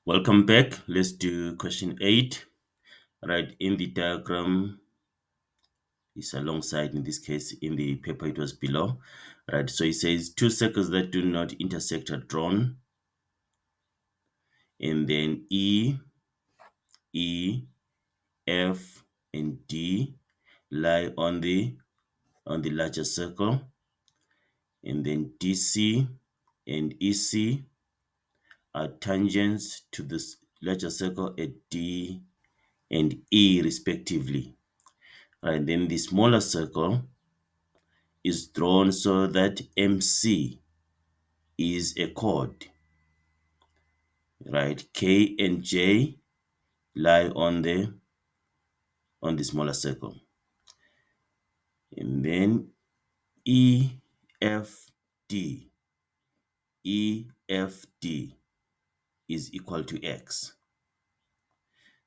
Welcome back. Let's do question 8. Right, in the diagram is alongside, in this case, in the paper it was below. Right, so it says two circles that do not intersect are drawn, and then E, F, and D lie on the larger circle, and then DC and EC are tangents to this larger circle at D and E respectively. Right, then the smaller circle is drawn so that MC is a chord. Right, K and J lie on the smaller circle, and then E F D is equal to X.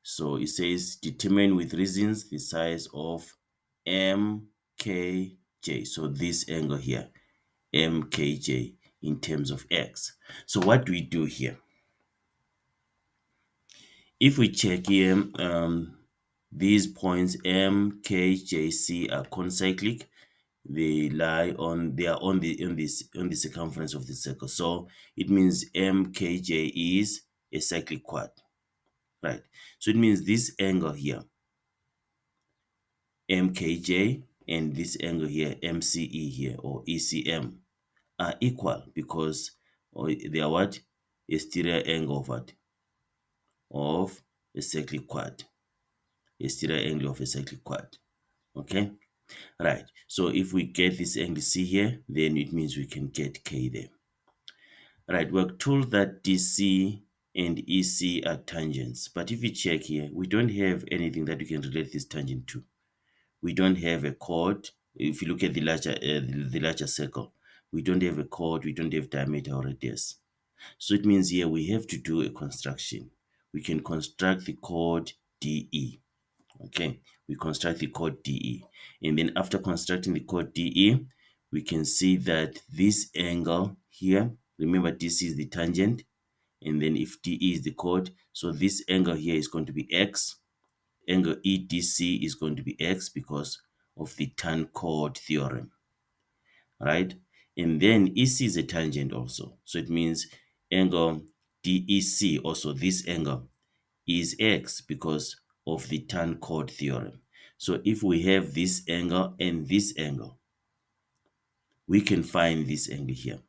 So it says determine with reasons the size of MKJ. So this angle here, MKJ, in terms of X. So what do we do here? If we check here, these points M, K, J, C are concyclic. They are on the circumference of the circle. So it means MKJ is a cyclic quad. Right. So it means this angle here, MKJ, and this angle here, MCE here, or ECM, are equal because they are what? A stereo angle of what? Of a cyclic quad. A stereo angle of a cyclic quad. Okay? Right. So if we get this angle C here, then it means we can get K there. Right. We're told that DC and EC are tangents. But if you check here, we don't have anything that we can relate this tangent to. We don't have a chord. If you look at the larger circle, we don't have a chord, we don't have diameter or radius. So it means here we have to do a construction. We can construct the chord DE. Okay, we construct the chord DE. And then after constructing the chord DE, we can see that this angle here, remember DC is the tangent, and then if DE is the chord, so this angle here is going to be X. Angle EDC is going to be X because of the tan chord theorem, right? And then EC is a tangent also. So it means angle DEC, also this angle, is X because of the tan chord theorem. So if we have this angle and this angle, we can find this angle here,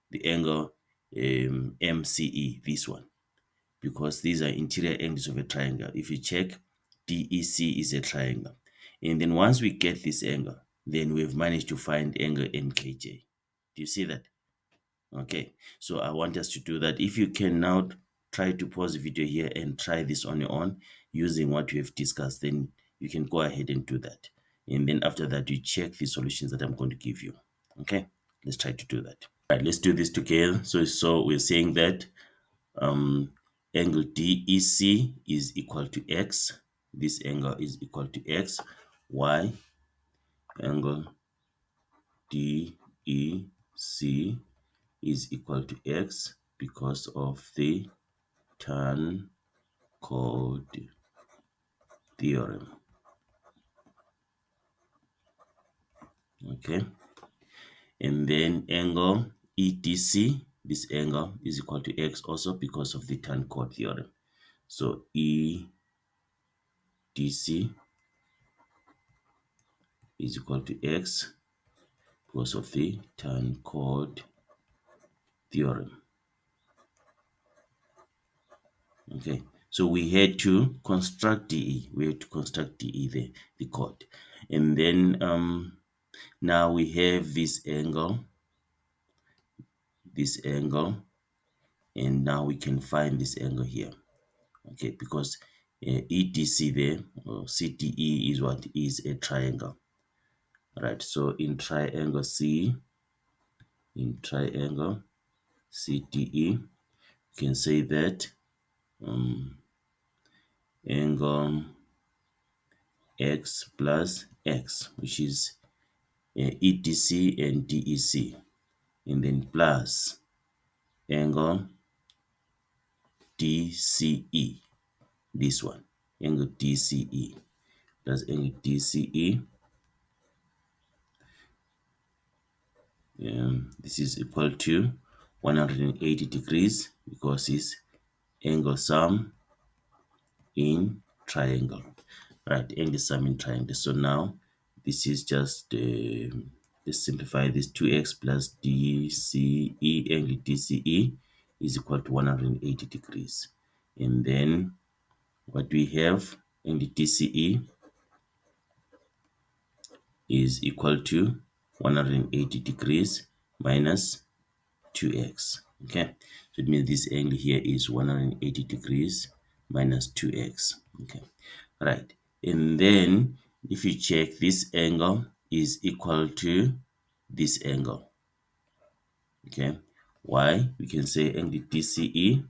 the angle MCE, this one, because these are interior angles of a triangle. If you check, DEC is a triangle. And then once we get this angle, then we've managed to find angle MKJ. Do you see that? Okay, so I want us to do that. If you can now try to pause the video here and try this on your own using what we have discussed, then you can go ahead and do that. And then after that, you check the solutions that I'm going to give you. Okay, let's try to do that. All right, let's do this together. So we're saying that angle DEC is equal to X. This angle is equal to X. Y angle DEC is equal to X because of the tan chord theorem. Okay. And then angle EDC, this angle is equal to X also because of the tan chord theorem. So EDC is equal to X because of the tan chord theorem. Okay, so we had to construct DE. We had to construct DE there, the chord. And then now we have this angle, and now we can find this angle here. Okay, because EDC there, or CDE, is what is a triangle. Right, so in triangle CDE, you can say that angle X plus X, which is EDC and DEC, and then plus angle DCE. This one, angle DCE. That's angle DCE. This is equal to 180 degrees because it's angle sum in triangle. Right, angle sum in triangle. So now this is just let's simplify this. 2x plus DCE, angle DCE is equal to 180 degrees. And then what we have, angle DCE is equal to 180 degrees minus 2x. Okay, so it means this angle here is 180 degrees minus 2x. Okay, right. And then if you check, this angle is equal to this angle. Okay, why? We can say angle DCE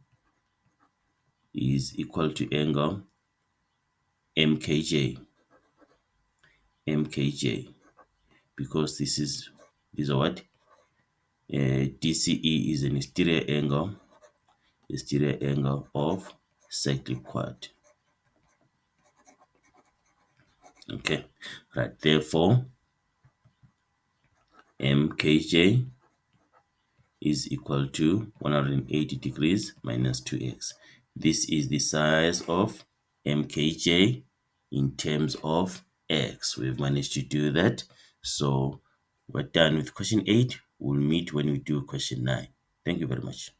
is equal to angle MKJ. MKJ, because these are what? DCE is an exterior angle of cyclic quad. Okay, right. Therefore, MKJ is equal to 180 degrees minus 2x. This is the size of MKJ in terms of x. We've managed to do that. So we're done with question 8. We'll meet when we do question 9. Thank you very much.